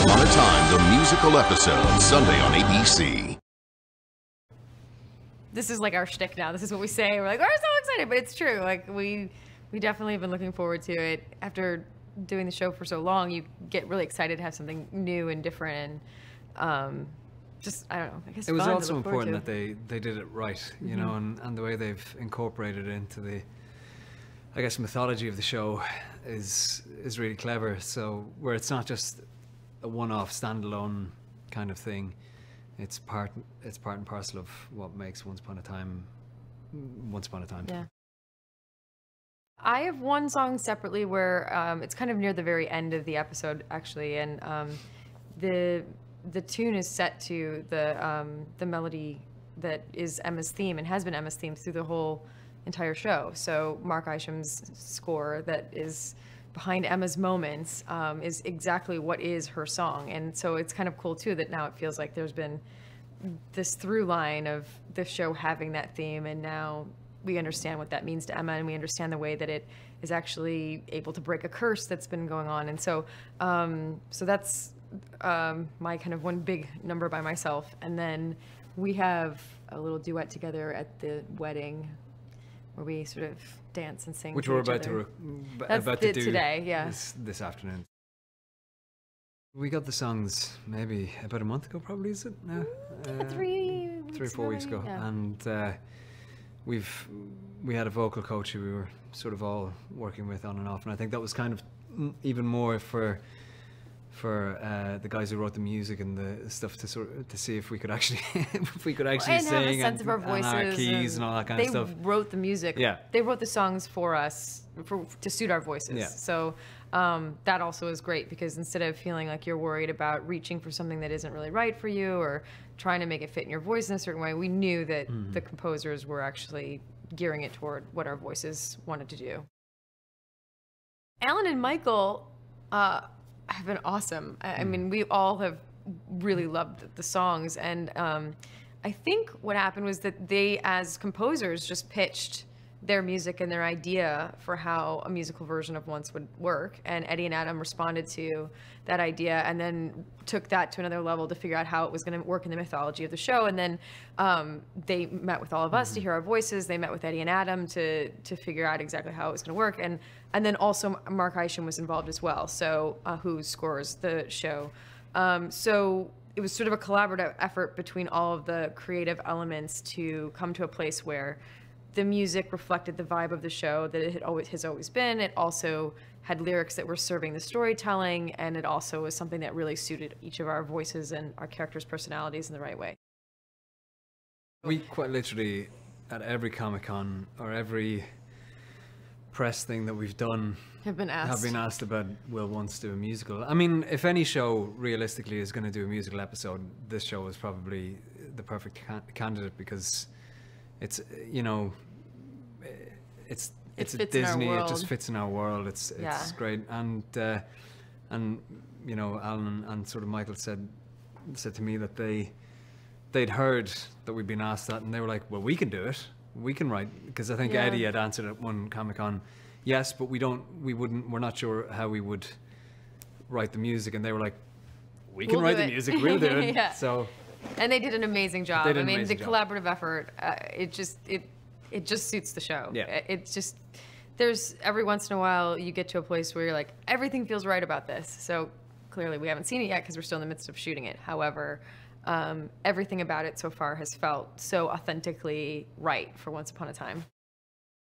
Upon a Time, the musical episode, Sunday on ABC. This is like our shtick now. This is what we say. We're like, we're so excited, but it's true. Like we definitely have been looking forward to it. After doing the show for so long, you get really excited to have something new and different, and just, I don't know, I guess it was fun also to look forward important to. that they did it right, you know, and the way they've incorporated it into the, I guess, mythology of the show is really clever. So where it's not just a one-off standalone kind of thing, it's part and parcel of what makes Once Upon a Time. Yeah. I have one song separately where it's kind of near the very end of the episode, actually, and the tune is set to the melody that is Emma's theme and has been Emma's theme through the whole entire show. So Mark Isham's score that is behind Emma's moments is exactly what is her song, and so it's kind of cool too that now it feels like there's been this through line of the show having that theme, and now we understand what that means to Emma, and we understand the way that it is actually able to break a curse that's been going on. And so so that's my kind of one big number by myself. And then we have a little duet together at the wedding where we sort of dance and sing, which to we're each about other. to do today, yeah. this afternoon. We got the songs maybe about a month ago, probably, is it now? 3 or 4 weeks ago, yeah. and we had a vocal coach who we were sort of all working with on and off, and I think that was kind of even more for the guys who wrote the music and the stuff to see if we could actually and sing have a sense of our voices and our keys and all that kind of stuff. They wrote the music. Yeah. They wrote the songs for us to suit our voices. Yeah. So that also is great, because instead of feeling like you're worried about reaching for something that isn't really right for you or trying to make it fit in your voice in a certain way, we knew that the composers were actually gearing it toward what our voices wanted to do. Alan and Michael have been awesome. I mean, we all have really loved the songs, and I think what happened was that they, as composers, just pitched their music and their idea for how a musical version of Once would work, and Eddie and Adam responded to that idea and then took that to another level to figure out how it was going to work in the mythology of the show. And then they met with all of us to hear our voices. They met with Eddie and Adam to figure out exactly how it was going to work, and then also Mark Isham was involved as well, so who scores the show. So it was sort of a collaborative effort between all of the creative elements to come to a place where the music reflected the vibe of the show that it has always been. It also had lyrics that were serving the storytelling, and it also was something that really suited each of our voices and our characters' personalities in the right way. We quite literally, at every Comic-Con or every press thing that we've done, Have been asked about will Once do a musical. I mean, if any show realistically is going to do a musical episode, this show is probably the perfect candidate, because it's, you know, it's a Disney. It just fits in our world. It's great, and you know, Alan and sort of Michael said to me that they'd heard that we'd been asked that, and they were like, well, we can do it. We can write, because I think Eddie had answered at one Comic-Con, yes, but we're not sure how we would write the music, and they were like, we'll write the music, we'll do it. Yeah. So, and they did an amazing job. I mean, the collaborative effort, it just suits the show. Yeah. It's just, there's every once in a while you get to a place where you're like, everything feels right about this. So clearly we haven't seen it yet because we're still in the midst of shooting it. However, everything about it so far has felt so authentically right for Once Upon a Time.